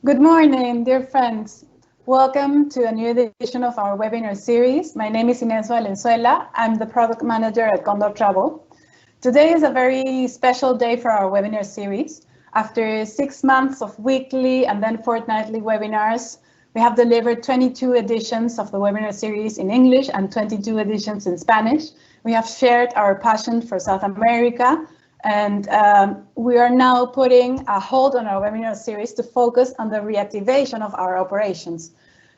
Good morning, dear friends. Welcome to a new edition of our webinar series. My name is Inés Valenzuela. I'm the product manager at Untitled Chapter. Today is a very special day for our webinar series. After 6 months of weekly and then fortnightly webinars, we have delivered 22 editions of the webinar series in English and 22 editions in Spanish. We have shared our passion for South America, and we are now putting a hold on our webinar series to focus on the reactivation of our operations.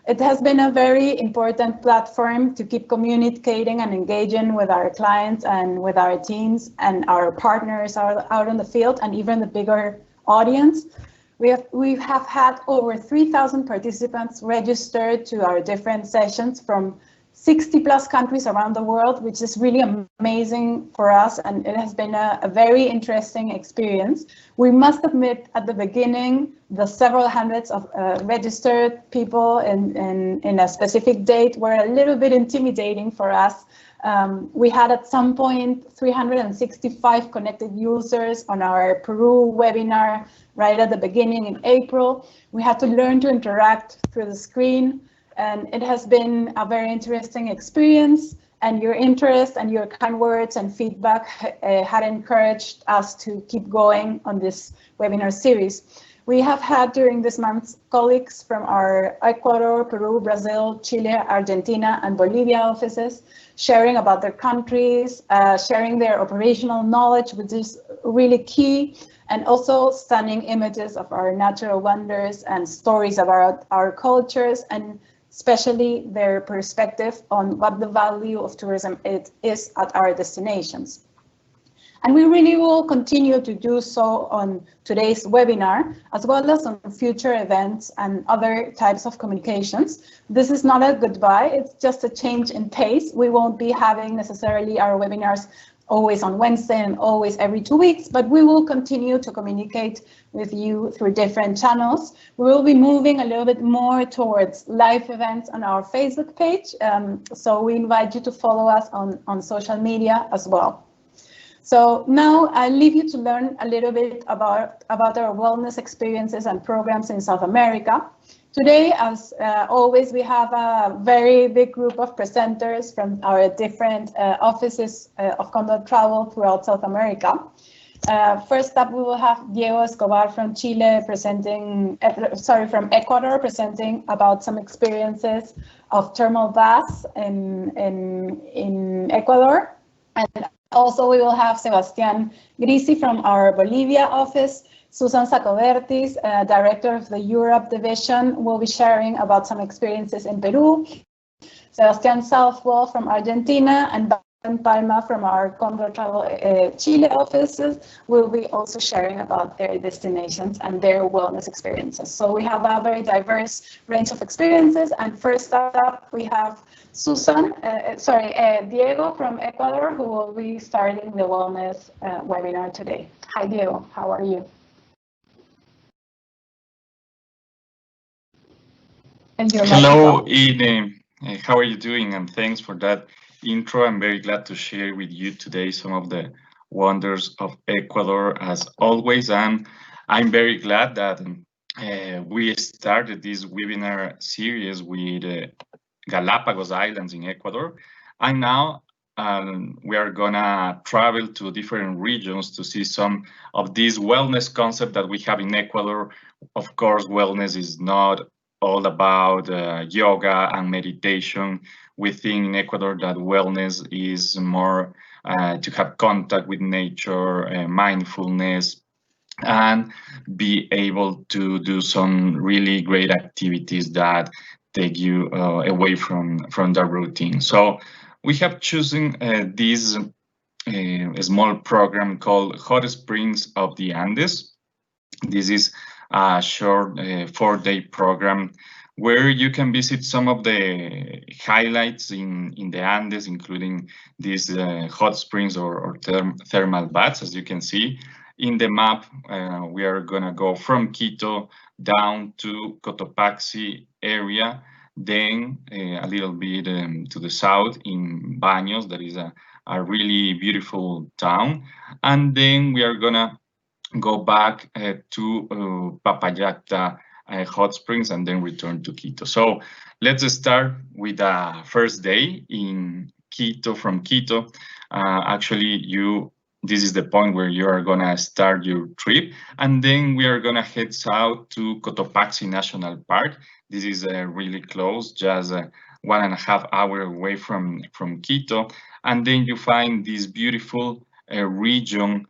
It has been a very important platform to keep communicating and engaging with our clients and with our teams and our partners out in the field and even the bigger audience. We have had over 3,000 participants registered to our different sessions from 60 plus countries around the world, which is really amazing for us, and it has been a very interesting experience. We must admit at the beginning, the several hundreds of registered people in a specific date were a little bit intimidating for us. We had at some point 365 connected users on our Peru webinar right at the beginning in April. We had to learn to interact through the screen. And it has been a very interesting experience, and your interest and your kind words and feedback had encouraged us to keep going on this webinar series. We have had during this month colleagues from our Ecuador, Peru, Brazil, Chile, Argentina, and Bolivia offices sharing about their countries, sharing their operational knowledge, which is really key, and also stunning images of our natural wonders and stories about our cultures, and especially their perspective on what the value of tourism is at our destinations. And we really will continue to do so on today's webinar, as well as on future events and other types of communications. This is not a goodbye, it's just a change in pace. We won't be having necessarily our webinars always on Wednesday and always every 2 weeks, but we will continue to communicate with you through different channels. We will be moving a little bit more towards live events on our Facebook page, so we invite you to follow us on social media as well. So now I'll leave you to learn a little bit about our wellness experiences and programs in South America. Today, as always, we have a very big group of presenters from our different offices of Condor Travel throughout South America. First up, we will have Diego Escobar from Chile presenting, from Ecuador, presenting about some experiences of thermal baths in Ecuador. And also we will have Sebastian Grisi from our Bolivia office. Susan Saco Vertiz, Director of the Europe Division, will be sharing about some experiences in Peru. Sebastian Southwell from Argentina and Bastian Palma from our Condor Travel Chile offices will be also sharing about their destinations and their wellness experiences. So we have a very diverse range of experiences. And first up, we have Diego from Ecuador, who will be starting the wellness webinar today. Hi, Diego, how are you? Hello, Ine. How are you doing? And thanks for that intro. I'm very glad to share with you today some of the wonders of Ecuador, as always. And I'm very glad that we started this webinar series with Galapagos Islands in Ecuador. And now we are gonna travel to different regions to see some of these wellness concepts that we have in Ecuador. Of course, wellness is not all about yoga and meditation. We think in Ecuador that wellness is more to have contact with nature, mindfulness, and be able to do some really great activities that take you away from the routine. So we have chosen this small program called Hot Springs of the Andes. This is a short 4-day program where you can visit some of the highlights in the Andes, including these hot springs or thermal baths. As you can see in the map, we are gonna go from Quito down to Cotopaxi area, then a little bit to the south in Baños, that is a really beautiful town, and then we are gonna go back to Papayacta hot springs and then return to Quito. So let's start with the first day in Quito. From Quito, actually this is the point where you are gonna start your trip, and then we are gonna head south to Cotopaxi National Park. This is really close, just 1.5 hours away from Quito, and then you find this beautiful region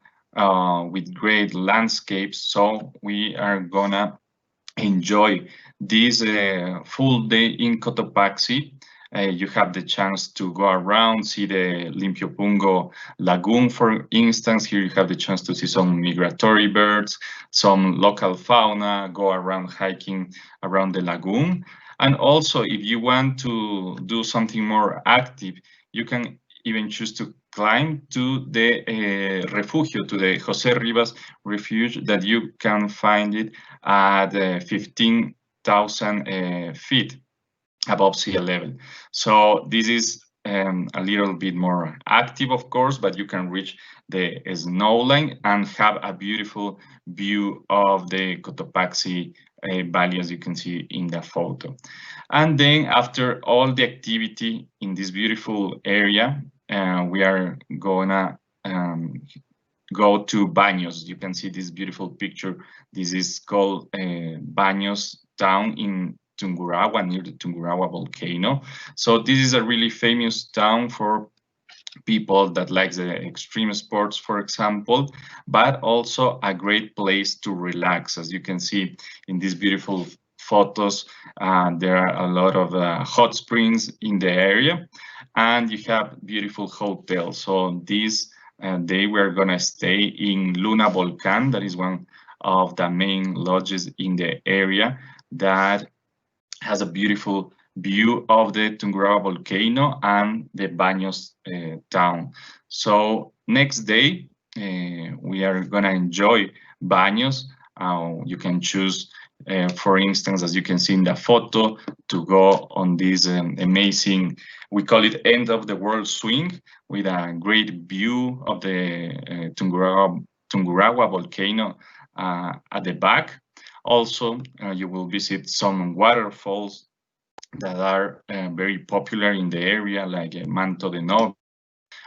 with great landscapes. So we are gonna enjoy this full day in Cotopaxi. You have the chance to go around, see the Limpiopungo Lagoon, for instance. Here you have the chance to see some migratory birds, some local fauna, go around hiking around the lagoon. And also, if you want to do something more active, you can even choose to climb to the refugio, to the Jose Rivas refuge, that you can find it at 15,000 feet above sea level. So this is a little bit more active, of course, but you can reach the snow line and have a beautiful view of the Cotopaxi Valley, as you can see in the photo. And then after all the activity in this beautiful area, we are gonna go to Baños. You can see this beautiful picture. This is called Baños town in Tungurahua, near the Tungurahua volcano. So this is a really famous town for people that like the extreme sports, for example, but also a great place to relax. As you can see in these beautiful photos, there are a lot of hot springs in the area, and you have beautiful hotels. So this day we're gonna stay in Luna Volcan. That is one of the main lodges in the area that has a beautiful view of the Tungurahua volcano and the Baños town. So next day, we are gonna enjoy Baños. You can choose, for instance, as you can see in the photo, to go on this amazing, we call it end of the world swing, with a great view of the Tungurahua volcano at the back. Also, you will visit some waterfalls that are very popular in the area, like Manto de Novo,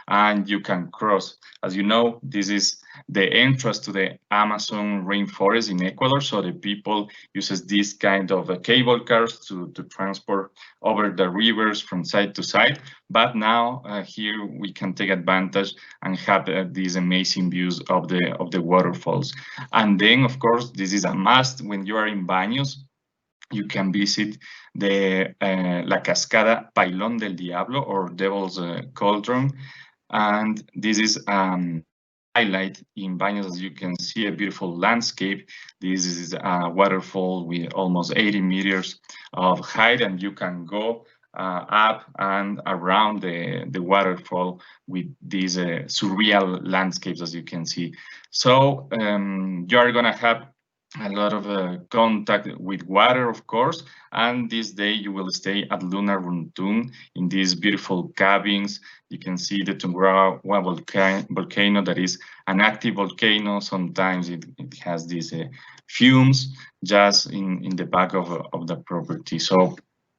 and you can cross. As you know, this is the entrance to the Amazon rainforest in Ecuador, so the people uses this kind of cable cars to transport over the rivers from side to side. But now here we can take advantage and have these amazing views of the waterfalls. And then, of course, this is a must when you are in Baños. You can visit the La Cascada Pailón del Diablo, or Devil's Cauldron, and this is highlight in Baños. As you can see, a beautiful landscape. This is a waterfall with almost 80 meters of height, and you can go up and around the waterfall with these surreal landscapes, as you can see. So you are gonna have a lot of contact with water, of course, and this day you will stay at Luna Runtun in these beautiful cabins. You can see the Tungurahua volcano that is an active volcano. Sometimes it has these fumes just in the back of the property. So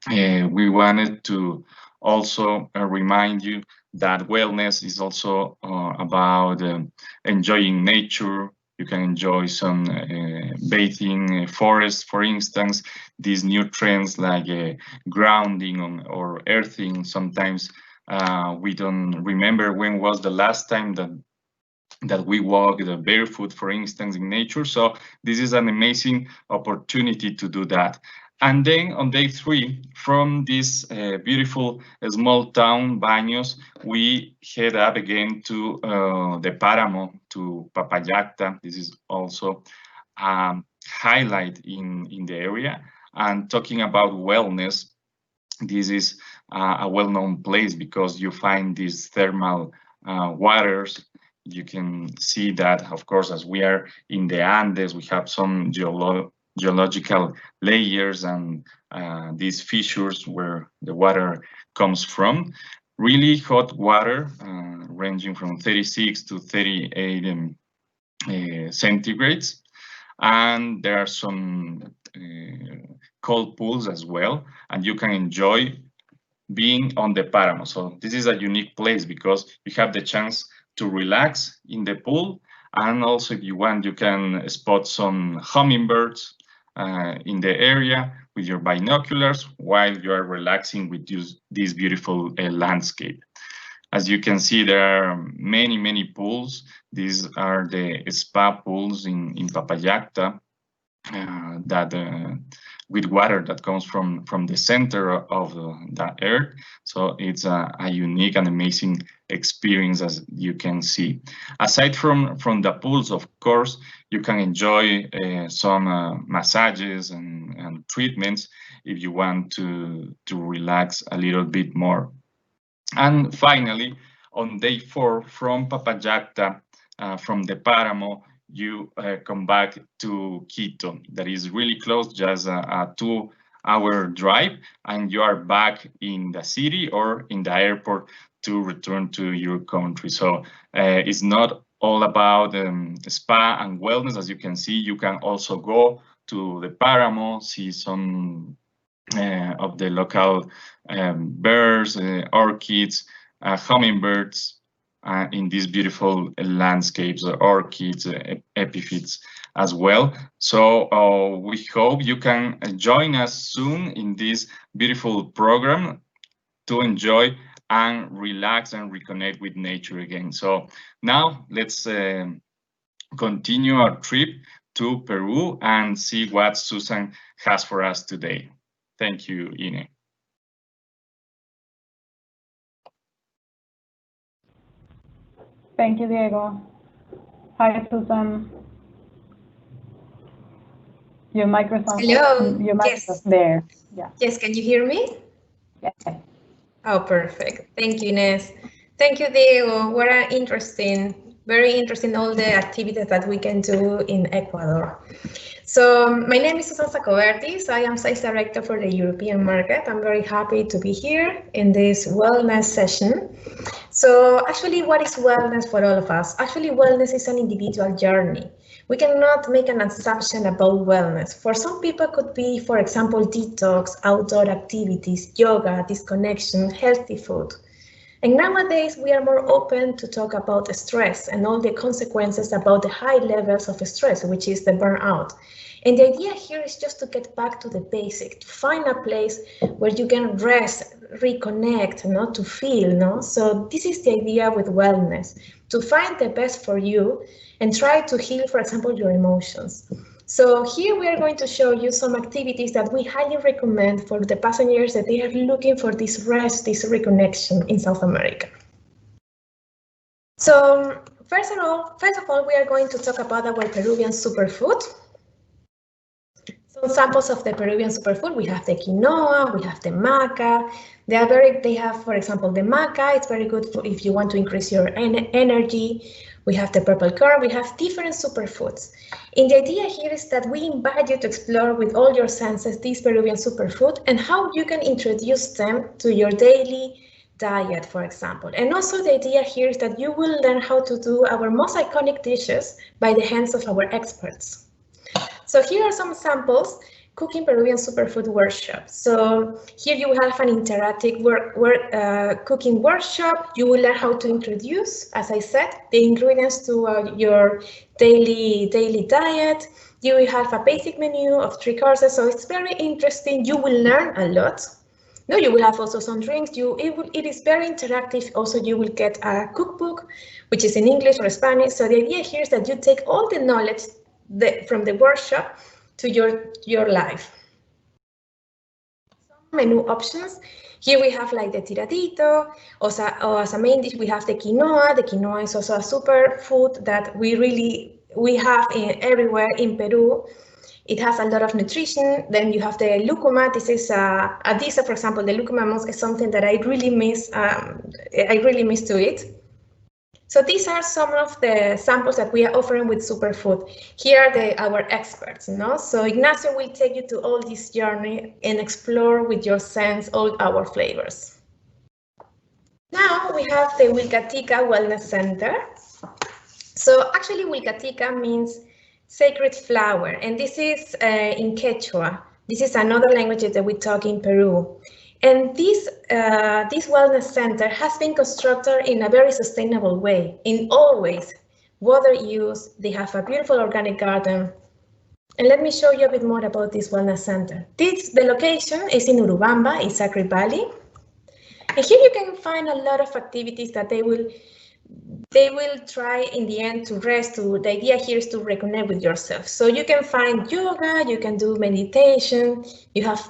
we wanted to also remind you that wellness is also about enjoying nature. You can enjoy some bathing forests, for instance. These new trends like grounding or earthing. Sometimes we don't remember when was the last time that we walked barefoot, for instance, in nature. So this is an amazing opportunity to do that. And then on day 3, from this beautiful small town, Baños, we head up again to the Páramo, to Papayacta. This is also a highlight in the area. And talking about wellness, this is a well-known place because you find these thermal waters. You can see that, of course, as we are in the Andes, we have some geological layers and these fissures where the water comes from. Really hot water, ranging from 36 to 38 centigrades. And there are some cold pools as well, and you can enjoy being on the Paramo. So this is a unique place because you have the chance to relax in the pool, and also if you want, you can spot some hummingbirds in the area with your binoculars while you are relaxing with this beautiful landscape. As you can see, there are many pools. These are the spa pools in Papayacta with water that comes from the center of the earth. So it's a unique and amazing experience, as you can see. Aside from the pools, of course, you can enjoy some massages and treatments if you want to relax a little bit more. And finally, on day 4 from Papayacta, from the Paramo, you come back to Quito. That is really close, just a 2-hour drive, and you are back in the city or in the airport to return to your country. So it's not all about spa and wellness. As you can see, you can also go to the Paramo, see some of the local birds, orchids, hummingbirds, in these beautiful landscapes, orchids, epiphytes as well. So we hope you can join us soon in this beautiful program to enjoy and relax and reconnect with nature again. So now let's continue our trip to Peru and see what Susan has for us today. Thank you, Ine. Thank you, Diego. Hi, Susan. Your microphone. Hello. Your microphone. Yes. There. Yeah. Yes. Can you hear me? Yes. Oh, perfect. Thank you, Inés. Thank you, Diego. What an interesting, very interesting, all the activities that we can do in Ecuador. So my name is Susan Vertiz. I am sales director for the European market. I'm very happy to be here in this wellness session. So actually, what is wellness for all of us? Actually, wellness is an individual journey. We cannot make an assumption about wellness. For some people, it could be, for example, detox, outdoor activities, yoga, disconnection, healthy food. And nowadays, we are more open to talk about stress and all the consequences about the high levels of stress, which is the burnout. And the idea here is just to get back to the basic, to find a place where you can rest, reconnect, to feel. So this is the idea with wellness, to find the best for you and try to heal, for example, your emotions. So here we are going to show you some activities that we highly recommend for the passengers that they are looking for this rest, this reconnection in South America. So first of all, we are going to talk about our Peruvian superfood. Some samples of the Peruvian superfood: we have the quinoa, we have the maca. They have, for example, the maca. It's very good for if you want to increase your energy. We have the purple corn. We have different superfoods. And the idea here is that we invite you to explore with all your senses this Peruvian superfood and how you can introduce them to your daily diet, for example. And also the idea here is that you will learn how to do our most iconic dishes by the hands of our experts. So here are some samples: cooking Peruvian superfood workshop. So here you will have an interactive cooking workshop. You will learn how to introduce, as I said, the ingredients to your daily diet. You will have a basic menu of 3 courses, so it's very interesting. You will learn a lot. No, you will have also some drinks. It is very interactive. Also, you will get a cookbook, which is in English or Spanish. So the idea here is that you take all the knowledge from the workshop to your life. Some menu options. Here we have like the tiradito, or as a main dish we have the quinoa. The quinoa is also a super food that we have everywhere in Peru. It has a lot of nutrition. Then you have the lucuma. This is a dish, for example, the lucuma mousse is something that I really miss. I really miss to eat. So these are some of the samples that we are offering with superfood. Here are our experts, So Ignacio will take you to all this journey and explore with your sense all our flavors. Now we have the Wilcatika Wellness Center. So actually Wilcatika means sacred flower, and this is in Quechua, This is another language that we talk in Peru. And this wellness center has been constructed in a very sustainable way, in all ways. Water use, they have a beautiful organic garden. And let me show you a bit more about this wellness center. The location is in Urubamba, in Sacred Valley. And here you can find a lot of activities that they will try in the end to rest. The idea here is to reconnect with yourself. So you can find yoga, you can do meditation, you have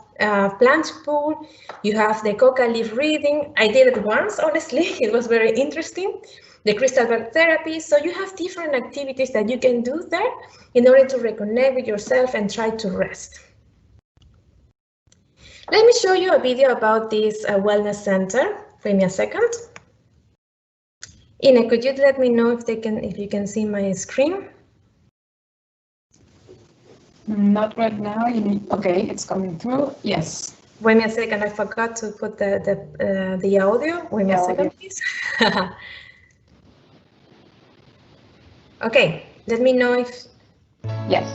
plant pool, you have the coca leaf reading. I did it once, honestly, it was very interesting. The crystal bed therapy. So you have different activities that you can do there in order to reconnect with yourself and try to rest. Let me show you a video about this wellness center. Give me a second. Ine, could you let me know if you can see my screen? Not right now. Okay, it's coming through. Yes. Wait me a second. I forgot to put the audio. Wait me a second, please. Okay, let me know if. Yes.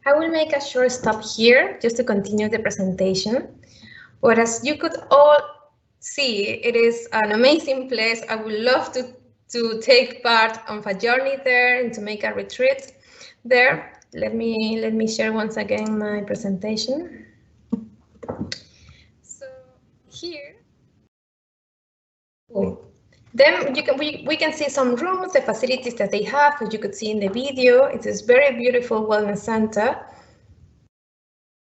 I will make a short stop here just to continue the presentation. But as you could all see, it is an amazing place. I would love to take part of a journey there and to make a retreat there. Let me share once again my presentation. So here, then we can see some rooms, the facilities that they have, as you could see in the video. It is very beautiful wellness center.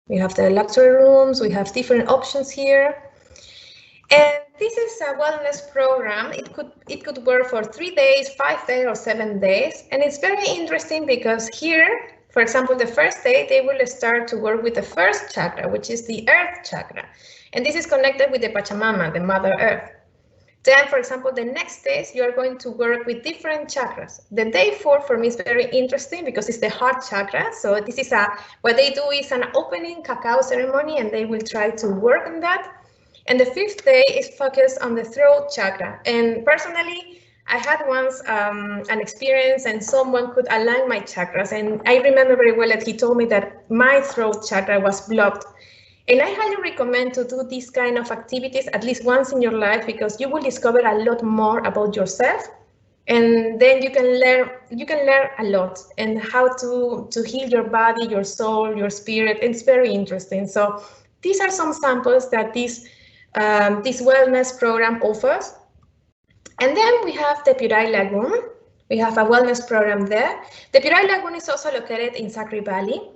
We have the luxury rooms, we have different options here. And this is a wellness program. It could work for 3 days, 5 days, or 7 days. And it's very interesting because here, for example, the first day, they will start to work with the first chakra, which is the earth chakra. And this is connected with the Pachamama, the Mother Earth. Then, for example, the next days, you are going to work with different chakras. The day 4 for me is very interesting because it's the heart chakra. So this is what they do is an opening cacao ceremony, and they will try to work on that. And the 5th day is focused on the throat chakra. And personally, I had once an experience and someone could align my chakras. And I remember very well that he told me that my throat chakra was blocked. And I highly recommend to do these kind of activities at least once in your life, because you will discover a lot more about yourself, and then you can learn a lot and how to heal your body, your soul, your spirit. It's very interesting. So these are some samples that this wellness program offers. And then we have the Piray Lagoon. We have a wellness program there. The Piray Lagoon is also located in Sacred Valley.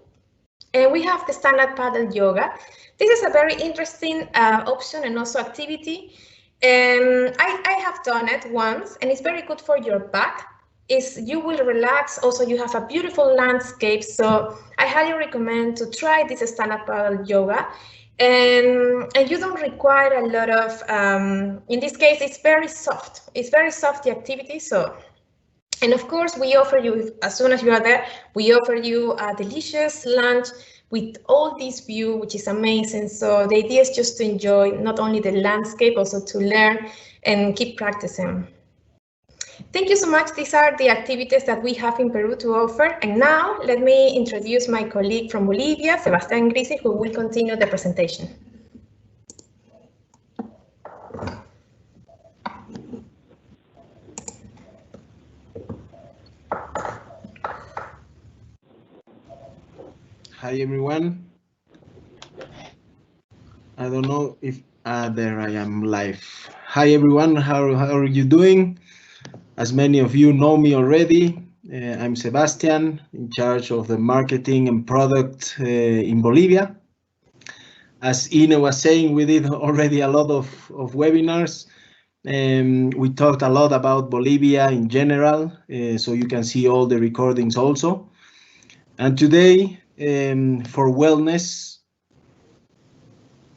And we have the standard paddle yoga. This is a very interesting option and also activity. I have done it once, and it's very good for your back. You will relax. Also, you have a beautiful landscape. So I highly recommend to try this standard paddle yoga. And you don't require a lot of, in this case, it's very soft. It's very soft, the activity. And of course, we offer you, as soon as you are there, we offer you a delicious lunch with all this view, which is amazing. So the idea is just to enjoy not only the landscape, also to learn and keep practicing. Thank you so much. These are the activities that we have in Peru to offer. And now let me introduce my colleague from Bolivia, Sebastian Grisi, who will continue the presentation. Hi everyone. I don't know if there I am live. Hi everyone, how are you doing? As many of you know me already, I'm Sebastian, in charge of the marketing and product in Bolivia. As Ine was saying, we did already a lot of webinars. We talked a lot about Bolivia in general, so you can see all the recordings also. And today, for wellness,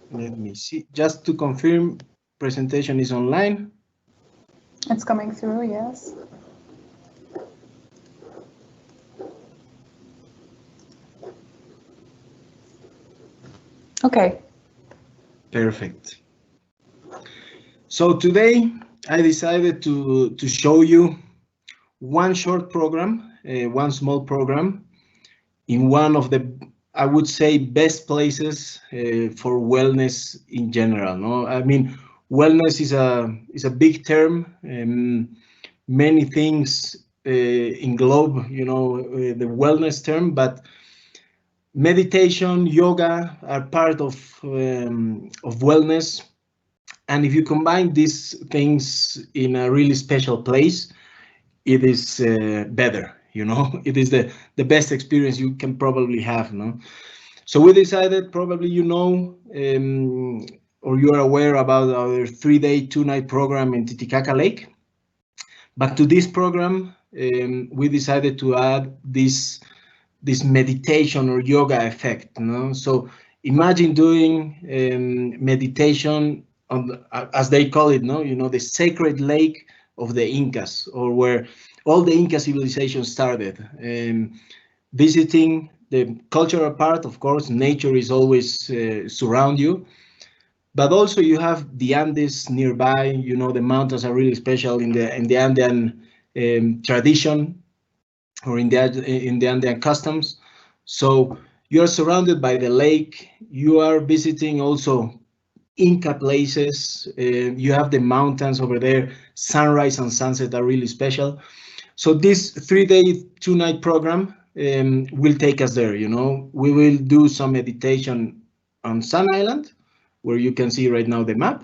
let me see, just to confirm, presentation is online. It's coming through, yes. Okay. Perfect. So today I decided to show you one short program, one small program in one of the, I would say, best places for wellness in general. No, I mean, wellness is a big term. Many things englobe, the wellness term, but meditation, yoga are part of wellness. And if you combine these things in a really special place, it is better, it is the best experience you can probably have, no? So we decided, probably or you are aware about our 3-day, 2-night program in Titicaca Lake. But to this program, we decided to add this meditation or yoga effect, So imagine doing meditation on, as they call it, the sacred lake of the Incas, or where all the Inca civilization started. Visiting the cultural part, of course, nature is always surround you, but also you have the Andes nearby. The mountains are really special in the Andean tradition, or in the Andean customs. So you are surrounded by the lake. You are visiting also Inca places. You have the mountains over there. Sunrise and sunset are really special. So this 3-day, 2-night program will take us there. We will do some meditation on Sun Island, where you can see right now the map,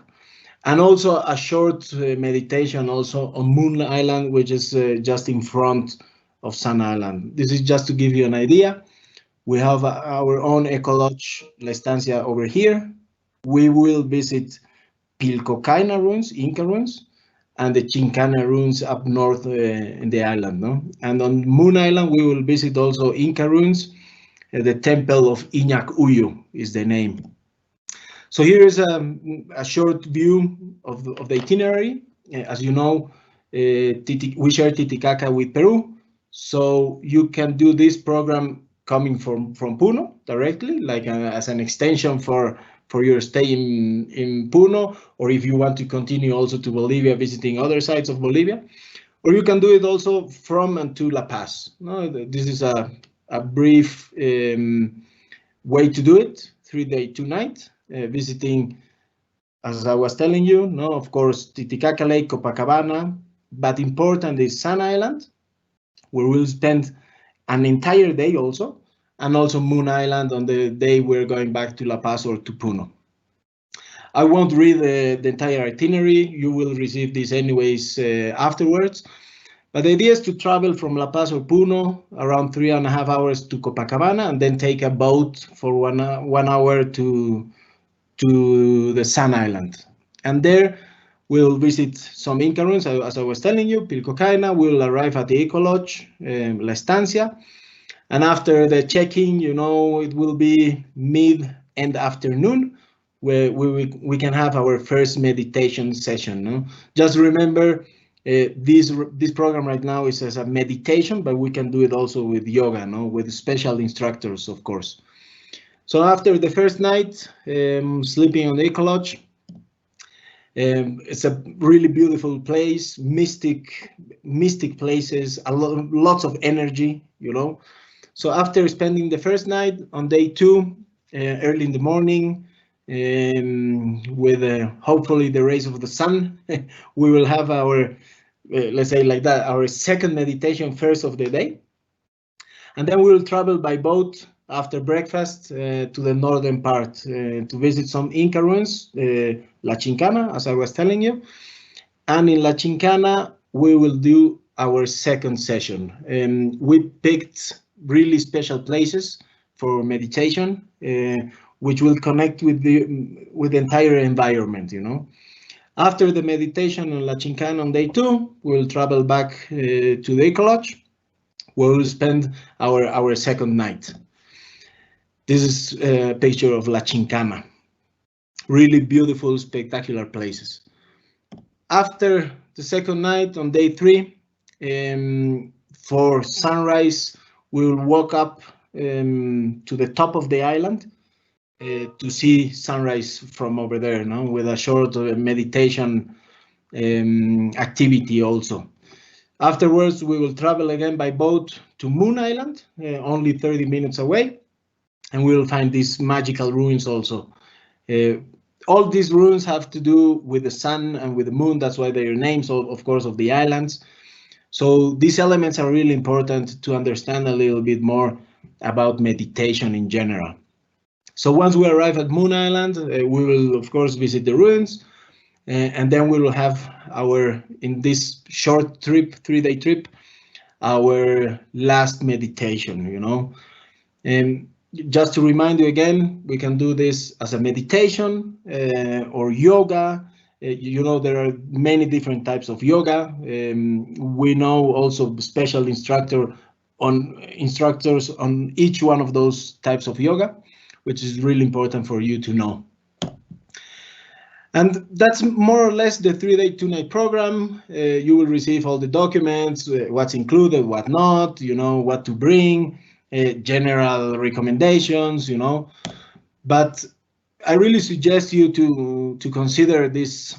and also a short meditation also on Moon Island, which is just in front of Sun Island. This is just to give you an idea. We have our own Eco Lodge, La Estancia, over here. We will visit Pilcocaina ruins, Inca ruins, and the Chincana ruins up north in the island. No? And on Moon Island, we will visit also Inca ruins. The Temple of Iñak Uyu is the name. So here is a short view of the itinerary. As you know, we share Titicaca with Peru. So you can do this program coming from Puno directly, like as an extension for your stay in Puno, or if you want to continue also to Bolivia, visiting other sides of Bolivia, or you can do it also from and to La Paz. No, this is a brief way to do it, 3-day, 2-night, visiting, as I was telling you, of course, Titicaca Lake, Copacabana, but important is Sun Island, where we'll spend an entire day also, and also Moon Island on the day we're going back to La Paz or to Puno. I won't read the entire itinerary. You will receive this anyways afterwards. But the idea is to travel from La Paz or Puno around 3.5 hours to Copacabana, and then take a boat for one hour to the Sun Island. And there we'll visit some Inca ruins, as I was telling you, Pilcocaina. We'll arrive at the Eco Lodge, La Estancia. And after the check-in, it will be mid-end afternoon, where we can have our first meditation session. No? Just remember, this program right now is as a meditation, but we can do it also with yoga, with special instructors, of course. So after the first night, sleeping on the Eco Lodge, it's a really beautiful place, mystic places, lots of energy, So after spending the first night, on day 2, early in the morning, with hopefully the rays of the sun, we will have our, let's say like that, our second meditation first of the day. And then we will travel by boat after breakfast to the northern part to visit some Inca ruins, La Chincana, as I was telling you. And in La Chincana, we will do our second session. We picked really special places for meditation, which will connect with the entire environment, you know. After the meditation in La Chincana on day 2, we'll travel back to the Eco Lodge, where we'll spend our second night. This is a picture of La Chincana. Really beautiful, spectacular places. After the second night on day 3, for sunrise, we'll walk up to the top of the island to see sunrise from over there, no? With a short meditation activity also. Afterwards, we will travel again by boat to Moon Island, only 30 minutes away, and we will find these magical ruins also. All these ruins have to do with the sun and with the moon. That's why they are names, of course, of the islands. So these elements are really important to understand a little bit more about meditation in general. So once we arrive at Moon Island, we will, of course, visit the ruins, and then we will have in this short trip, 3-day trip, our last meditation, you know. And just to remind you again, we can do this as a meditation or yoga. You know, there are many different types of yoga. We know also special instructors on each one of those types of yoga, which is really important for you to know. And that's more or less the 3-day, 2-night program. You will receive all the documents, what's included, what not, you know, what to bring, general recommendations, you know. But I really suggest you to consider this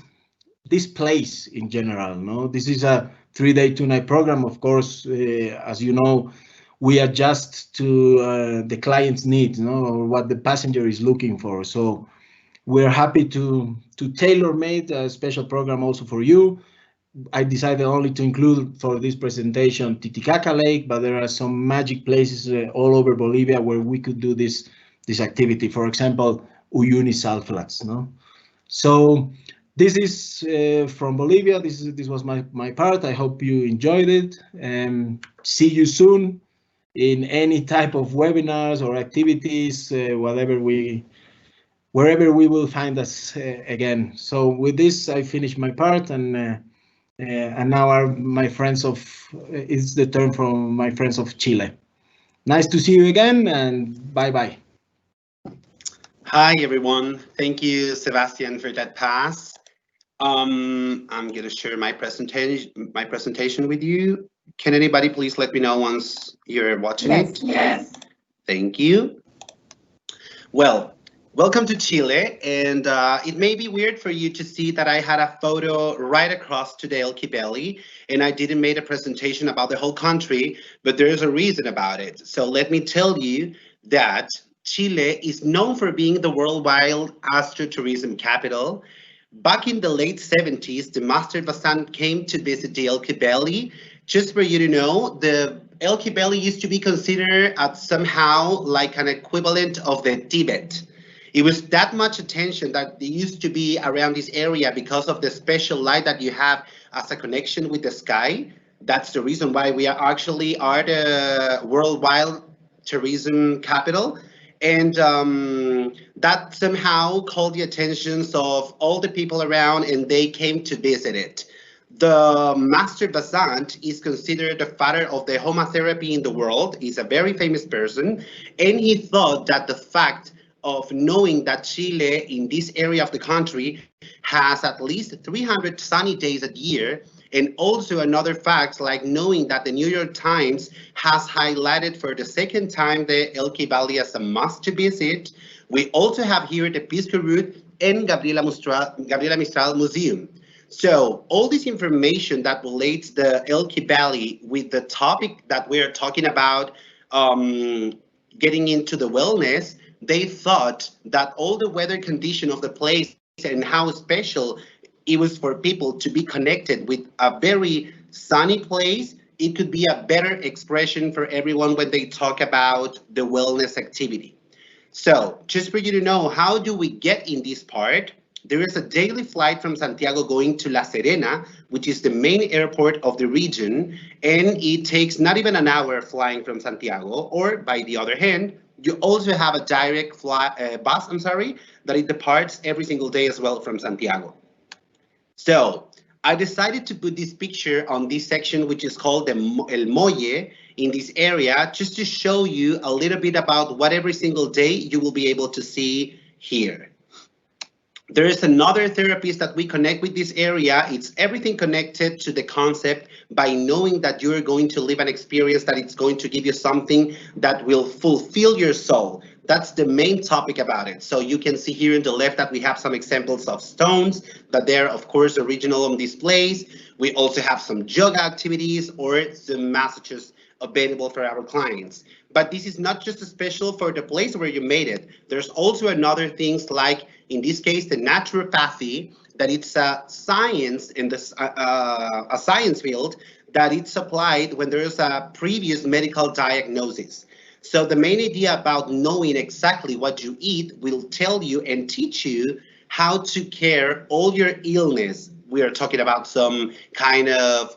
place in general. No, this is a 3-day, 2-night program. Of course, as you know, we adjust to the client's needs, or what the passenger is looking for. So we're happy to tailor-made a special program also for you. I decided only to include for this presentation Titicaca Lake, but there are some magic places all over Bolivia where we could do this activity. For example, Uyuni Salt Flats. No, so this is from Bolivia. This was my part. I hope you enjoyed it. See you soon in any type of webinars or activities, wherever we will find us again. So with this, I finish my part, and now my friends it's the turn from my friends of Chile. Nice to see you again, and bye-bye. Hi, everyone. Thank you, Sebastian, for that pass. I'm going to share my presentation with you. Can anybody please let me know once you're watching it? Yes. Thank you. Well, welcome to Chile, and it may be weird for you to see that I had a photo right across to the Elqui Valley, and I didn't make a presentation about the whole country, but there's a reason about it. So let me tell you that Chile is known for being the worldwide astrotourism capital. Back in the late 70s, the Master Bastian came to visit the Elqui Valley. Just for you to know, the Elqui Valley used to be considered as somehow like an equivalent of the Tibet. It was that much attention that there used to be around this area because of the special light that you have as a connection with the sky. That's the reason why we are the worldwide tourism capital. And that somehow called the attentions of all the people around, and they came to visit it. The Master Basant is considered the father of the homotherapy in the world. He's a very famous person, and he thought that the fact of knowing that Chile in this area of the country has at least 300 sunny days a year, and also another fact like knowing that the New York Times has highlighted for the second time the Elqui Valley as a must to visit. We also have here the Pisco Route and Gabriela Mistral Museum. So all this information that relates the Elqui Valley with the topic that we're talking about, getting into the wellness, they thought that all the weather condition of the place and how special it was for people to be connected with a very sunny place it could be a better expression for everyone when they talk about the wellness activity. So just for you to know, how do we get in this part? There is a daily flight from Santiago going to La Serena, which is the main airport of the region, and it takes not even an hour flying from Santiago. Or by the other hand, you also have a direct bus, that it departs every single day as well from Santiago. So I decided to put this picture on this section, which is called El Molle, in this area, just to show you a little bit about what every single day you will be able to see here. There is another therapist that we connect with this area. It's everything connected to the concept by knowing that you're going to live an experience that it's going to give you something that will fulfill your soul. That's the main topic about it. So you can see here in the left that we have some examples of stones that they're of course original on displays. We also have some yoga activities or some massages available for our clients. But this is not just special for the place where you made it. There's also another things like, in this case, the naturopathy, that it's a science in this a science field that it's applied when there is a previous medical diagnosis. So the main idea about knowing exactly what you eat will tell you and teach you how to care all your illness. We are talking about some kind of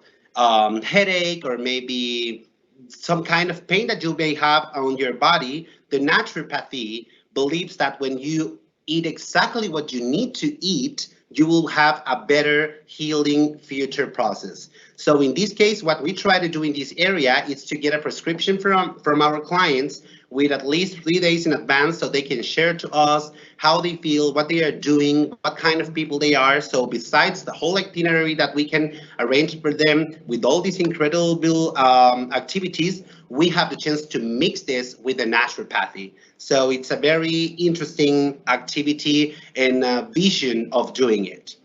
headache or maybe some kind of pain that you may have on your body. The naturopathy believes that when you eat exactly what you need to eat, you will have a better healing future process. So in this case, what we try to do in this area is to get a prescription from our clients with at least 3 days in advance so they can share to us how they feel, what they are doing, what kind of people they are. So besides the whole itinerary that we can arrange for them with all these incredible activities, we have the chance to mix this with the naturopathy. So it's a very interesting activity and vision of doing it.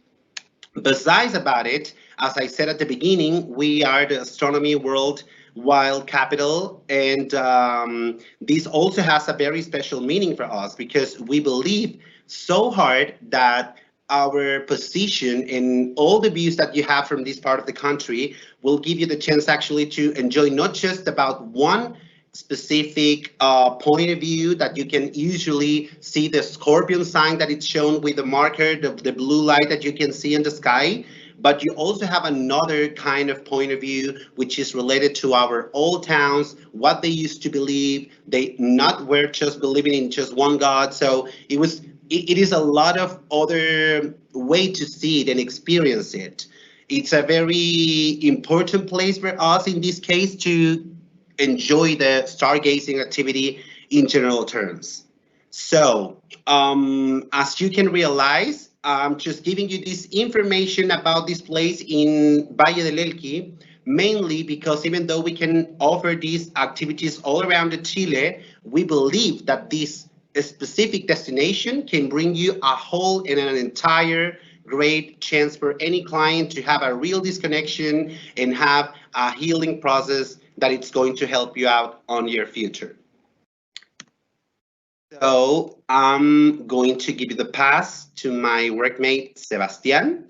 Besides about it, as I said at the beginning, we are the astronomy world wild capital, and this also has a very special meaning for us because we believe so hard that our position and all the views that you have from this part of the country will give you the chance actually to enjoy not just about one specific point of view that you can usually see the scorpion sign that it's shown with the marker, the blue light that you can see in the sky, but you also have another kind of point of view which is related to our old towns, what they used to believe. They not were just believing in just one God. So it is a lot of other way to see it and experience it. It's a very important place for us in this case to enjoy the stargazing activity in general terms. So as you can realize, I'm just giving you this information about this place in Valle del Elqui, mainly because even though we can offer these activities all around Chile, we believe that this specific destination can bring you a whole and an entire great chance for any client to have a real disconnection and have a healing process that it's going to help you out on your future. So I'm going to give you the pass to my workmate, Sebastian.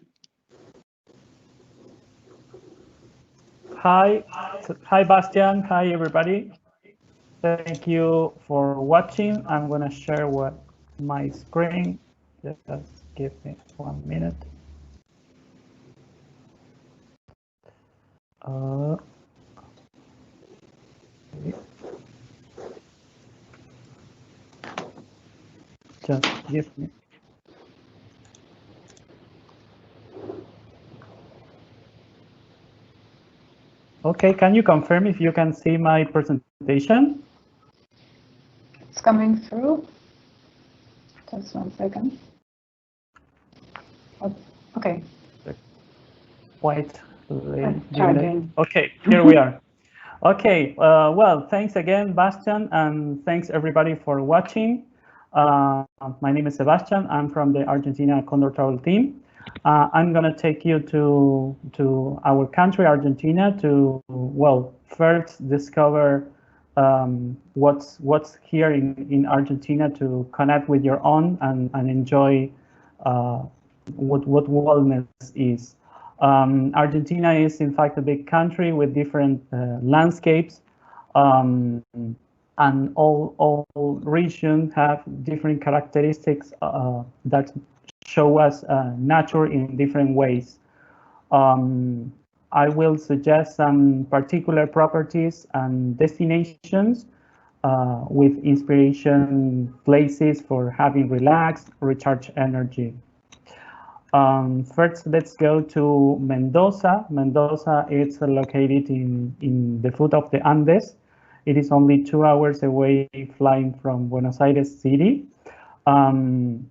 Hi, Bastian. Hi, everybody. Thank you for watching. I'm going to share my screen. Just give me 1 minute. Just give me. Okay, can you confirm if you can see my presentation? It's coming through. Just 1 second. Okay. Wait. Charging. Okay, here we are. Okay, well, thanks again, Bastian, and thanks everybody for watching. My name is Sebastian. I'm from the Argentina Condor Travel team. I'm going to take you to our country, Argentina, to, well, first discover what's here in Argentina, to connect with your own and enjoy what wellness is. Argentina is in fact a big country with different landscapes, and all regions have different characteristics that show us nature in different ways. I will suggest some particular properties and destinations with inspiration places for having relaxed, recharge energy. First, let's go to Mendoza. Mendoza is located in the foot of the Andes. It is only 2 hours away flying from Buenos Aires city. And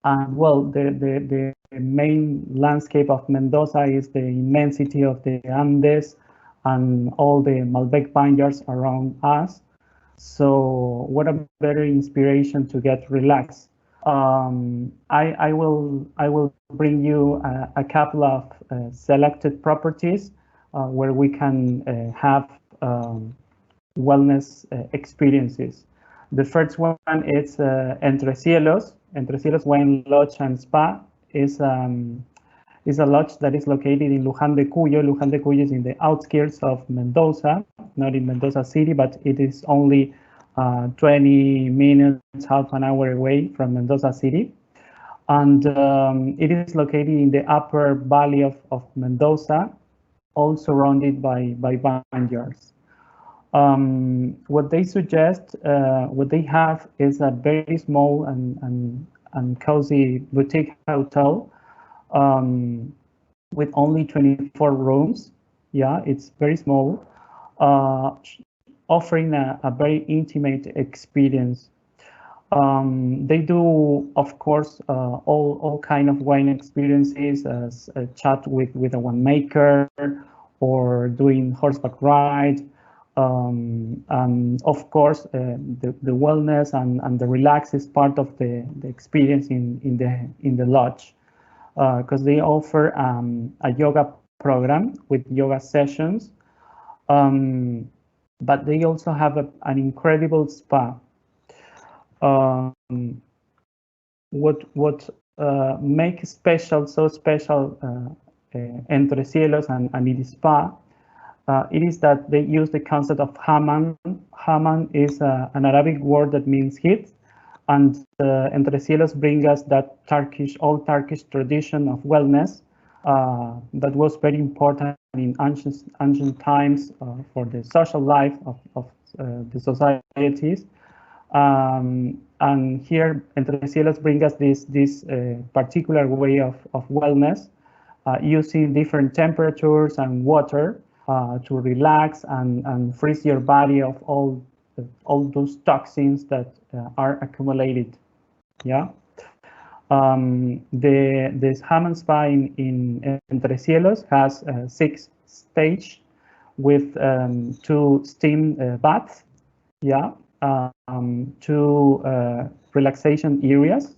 well, the main landscape of Mendoza is the immensity of the Andes and all the Malbec vineyards around us. So what a better inspiration to get relaxed. I will bring you a couple of selected properties where we can have wellness experiences. The first one is Entre Cielos. Entre Cielos Wine Lodge and Spa is a lodge that is located in Luján de Cuyo. Luján de Cuyo is in the outskirts of Mendoza, not in Mendoza city, but it is only 20 minutes, half an hour away from Mendoza city. And it is located in the upper valley of Mendoza, all surrounded by vineyards. What they suggest, what they have is a very small and cozy boutique hotel with only 24 rooms. Yeah, it's very small, offering a very intimate experience. They do, of course, all kind of wine experiences, as a chat with a winemaker or doing horseback ride. And of course, the wellness and the relax is part of the experience in the lodge, because they offer a yoga program with yoga sessions, but they also have an incredible spa. What makes so special Entre Cielos and its spa, it is that they use the concept of hammam. Hammam is an Arabic word that means heat, and Entre Cielos bring us that old Turkish tradition of wellness that was very important in ancient times for the social life of the societies. And here, Entre Cielos bring us this particular way of wellness, using different temperatures and water to relax and freeze your body of all those toxins that are accumulated. Yeah. This hammam spa in Entre Cielos has 6 stages with 2 steam baths. Yeah. 2 relaxation areas.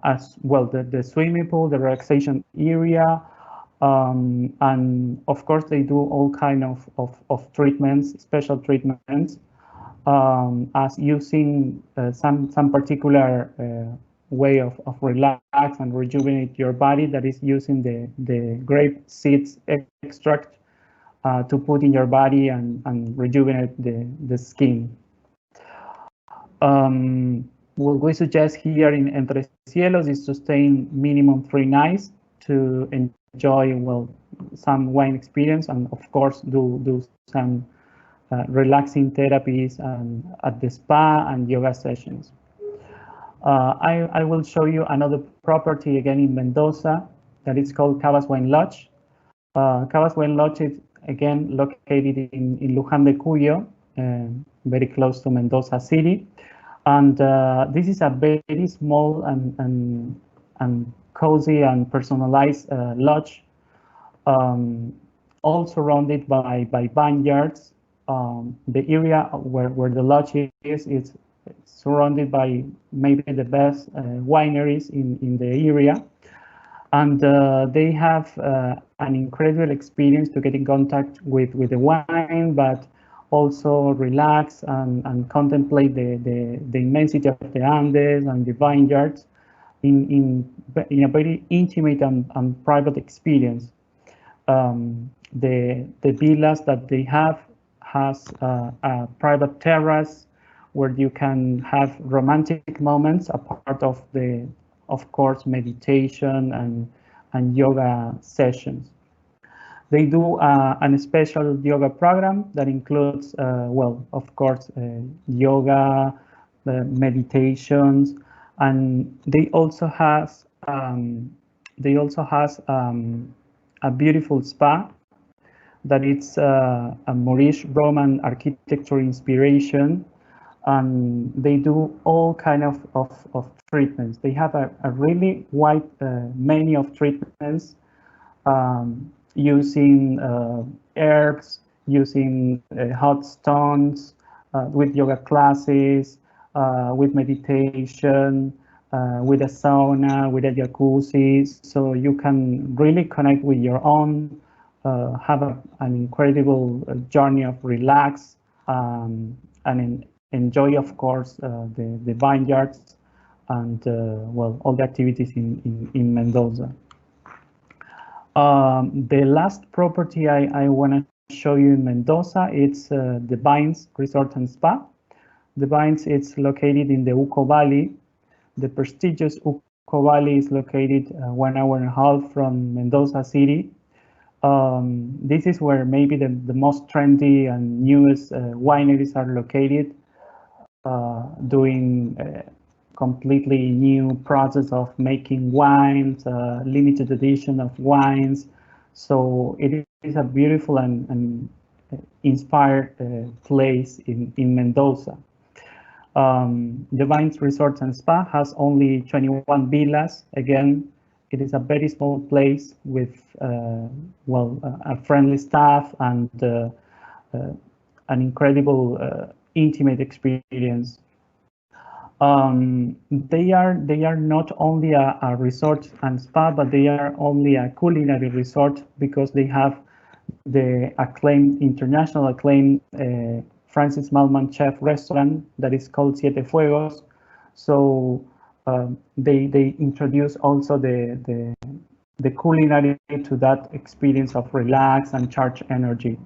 As well, the swimming pool, the relaxation area, and of course they do all kind of treatments, special treatments, as using some particular way of relax and rejuvenate your body, that is using the grape seeds extract to put in your body and rejuvenate the skin. What we suggest here in Entre Cielos is to stay minimum 3 nights to enjoy, well, some wine experience, and of course do some relaxing therapies at the spa and yoga sessions. I will show you another property again in Mendoza that is called Cabas Wine Lodge. Cabas Wine Lodge is again located in Luján de Cuyo, very close to Mendoza city. And this is a very small and cozy and personalized lodge, all surrounded by vineyards. The area where the lodge is surrounded by maybe the best wineries in the area. And they have an incredible experience to get in contact with the wine, but also relax and contemplate the immensity of the Andes and the vineyards. in a very intimate and private experience. The villas that they have has a private terrace where you can have romantic moments, a part of the, of course, meditation and yoga sessions. They do a special yoga program that includes, well, of course, yoga, meditations, and they also has a beautiful spa that it's a Moorish Roman architecture inspiration, and they do all kind of treatments. They have a really wide menu of treatments, using herbs, using hot stones, with yoga classes, with meditation, with a sauna, with a jacuzzi. So you can really connect with your own, have an incredible journey of relax, and enjoy, of course, the vineyards and, well, all the activities in Mendoza. The last property I want to show you in Mendoza, it's the Vines Resort and Spa. The Vines, it's located in the Uco Valley. The prestigious Uco Valley is located 1.5 hours from Mendoza city. This is where maybe the most trendy and newest wineries are located, doing completely new process of making wines, limited edition of wines. So it is a beautiful and inspired place in Mendoza. The Vines Resort and Spa has only 21 villas. Again, it is a very small place with, well, a friendly staff and an incredible intimate experience. They are not only a resort and spa, but they are only a culinary resort because they have the acclaimed, international acclaimed Francis Malman chef restaurant that is called Siete Fuegos. So they introduce also the culinary to that experience of relax and charge energy.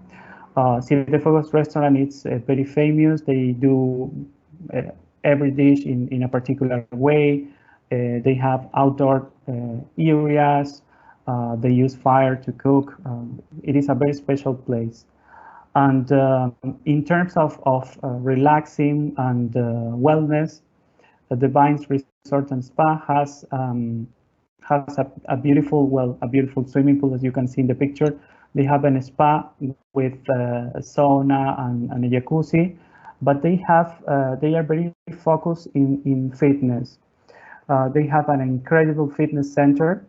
Siete Fuegos restaurant is very famous. They do every dish in a particular way. They have outdoor areas. They use fire to cook. It is a very special place. And in terms of relaxing and wellness, the Vines Resort and Spa has a beautiful swimming pool, as you can see in the picture. They have a spa with a sauna and a jacuzzi, but they are very focused in fitness. They have an incredible fitness center,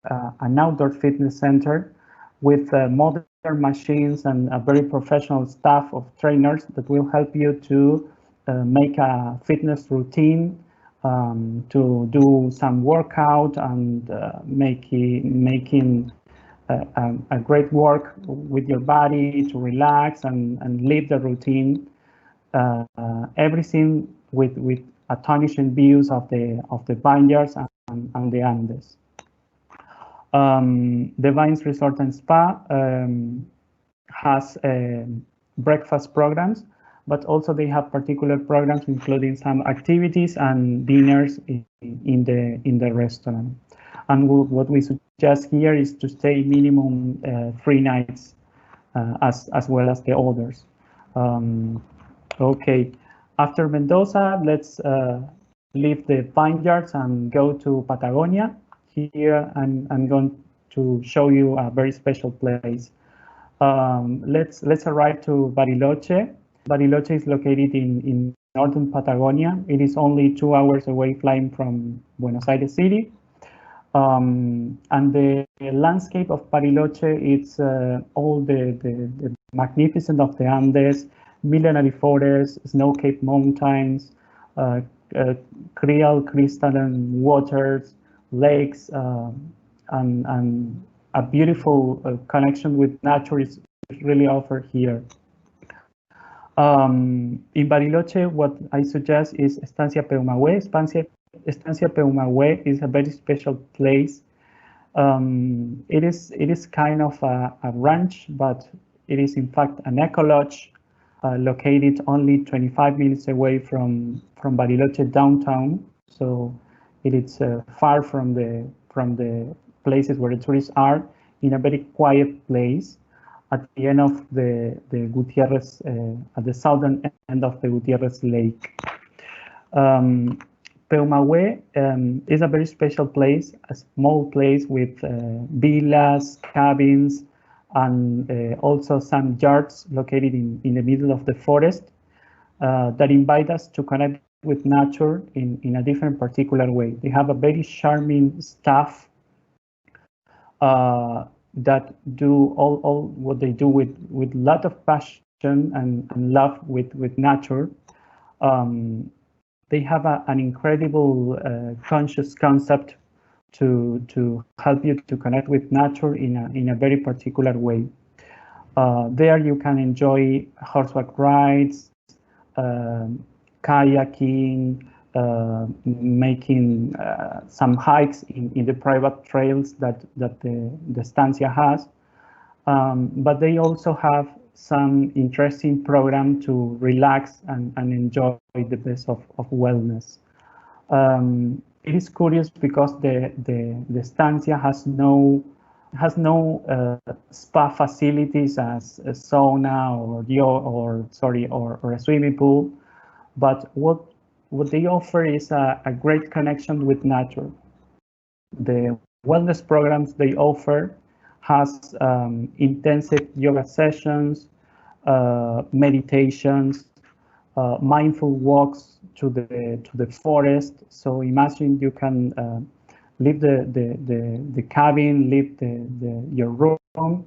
an outdoor fitness center with modern machines and a very professional staff of trainers that will help you to make a fitness routine, to do some workout and making a great work with your body to relax and live the routine. Everything with astonishing views of the vineyards and the Andes. The Vines Resort and Spa has breakfast programs, but also they have particular programs including some activities and dinners in the restaurant. And what we suggest here is to stay minimum 3 nights, as well as the others. Okay, after Mendoza, let's leave the vineyards and go to Patagonia. Here I'm going to show you a very special place. Let's arrive to Bariloche. Bariloche is located in northern Patagonia. It is only 2 hours away flying from Buenos Aires city. And the landscape of Bariloche, it's all the magnificence of the Andes, millenary forests, snow-capped mountains, crystalline waters, lakes, and a beautiful connection with nature is really offered here. In Bariloche, what I suggest is Estancia Peumahue. Estancia Peumahue is a very special place. It is kind of a ranch, but it is in fact an eco lodge located only 25 minutes away from Bariloche downtown. So it is far from the places where the tourists are, in a very quiet place at the end of the Gutierrez, at the southern end of the Gutierrez Lake. Peumahue is a very special place, a small place with villas, cabins, and also some yards located in the middle of the forest that invite us to connect with nature in a different particular way. They have a very charming staff that do all what they do with a lot of passion and love with nature. They have an incredible conscious concept to help you to connect with nature in a very particular way. There you can enjoy horseback rides, kayaking, making some hikes in the private trails that the estancia has. But they also have some interesting program to relax and enjoy the best of wellness. It is curious because the estancia has no spa facilities as a sauna or a swimming pool, but what they offer is a great connection with nature. The wellness programs they offer has intensive yoga sessions, meditations, mindful walks to the forest. So imagine you can leave the cabin, leave your room,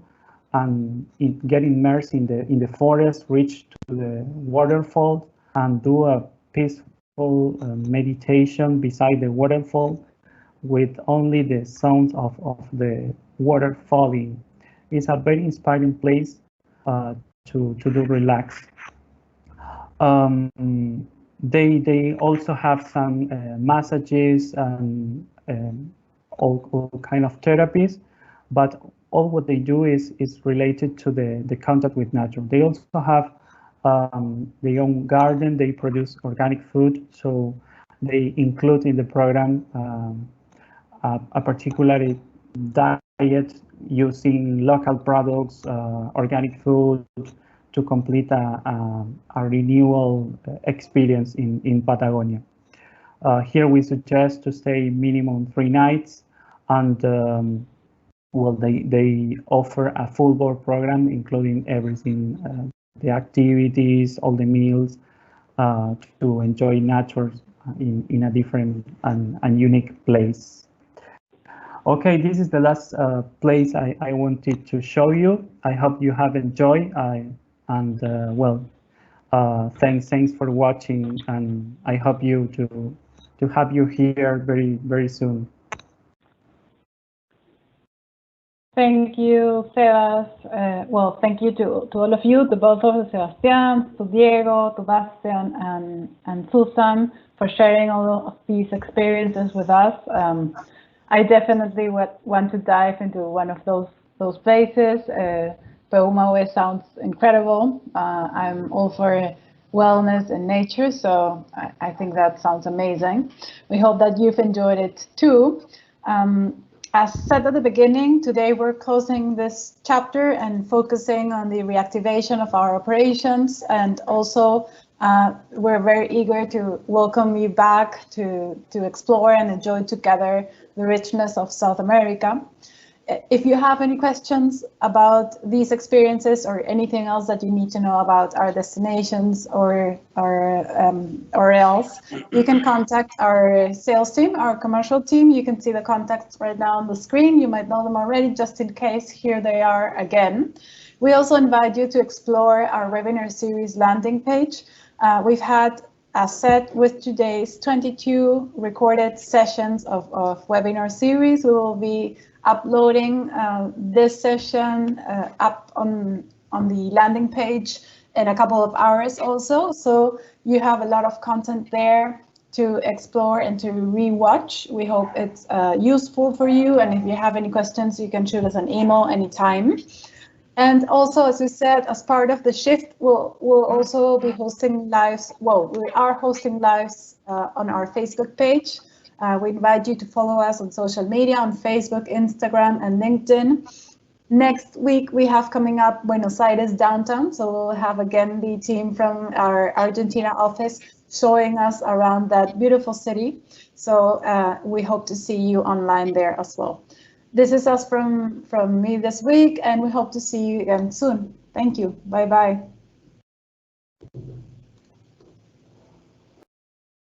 and get immersed in the forest, reach to the waterfall, and do a peaceful meditation beside the waterfall with only the sounds of the water falling. It's a very inspiring place to do relax. They also have some massages and all kind of therapies, but all what they do is related to the contact with nature. They also have their own garden. They produce organic food, so they include in the program a particular diet using local products, organic food, to complete a renewal experience in Patagonia. Here we suggest to stay minimum 3 nights, and well, they offer a full board program, including everything, the activities, all the meals, to enjoy nature in a different and unique place. Okay, this is the last place I wanted to show you. I hope you have enjoyed, well, thanks for watching, and I hope you to have you here very soon. Thank you, Sebas. Well, thank you to all of you, to both of the Sebastians, to Diego, to Bastian, and Susan, for sharing all of these experiences with us. I definitely want to dive into one of those places. Peumahue sounds incredible. I'm all for wellness and nature, so I think that sounds amazing. We hope that you've enjoyed it too. As said at the beginning, today we're closing this chapter and focusing on the reactivation of our operations, and also we're very eager to welcome you back to explore and enjoy together the richness of South America. If you have any questions about these experiences or anything else that you need to know about our destinations or else, you can contact our sales team, our commercial team. You can see the contacts right now on the screen. You might know them already, just in case. Here they are again. We also invite you to explore our webinar series landing page. We've had, as said, with today's 22 recorded sessions of webinar series. We will be uploading this session up on the landing page in a couple of hours also. So you have a lot of content there to explore and to re-watch. We hope it's useful for you, and if you have any questions, you can shoot us an email anytime. And also, as we said, as part of the shift, we'll also be hosting lives. Well, we are hosting lives on our Facebook page. We invite you to follow us on social media, on Facebook, Instagram, and LinkedIn. Next week, we have coming up Buenos Aires downtown. So we'll have again the team from our Argentina office showing us around that beautiful city. So we hope to see you online there as well. This is us from me this week, and we hope to see you again soon. Thank you. Bye-bye.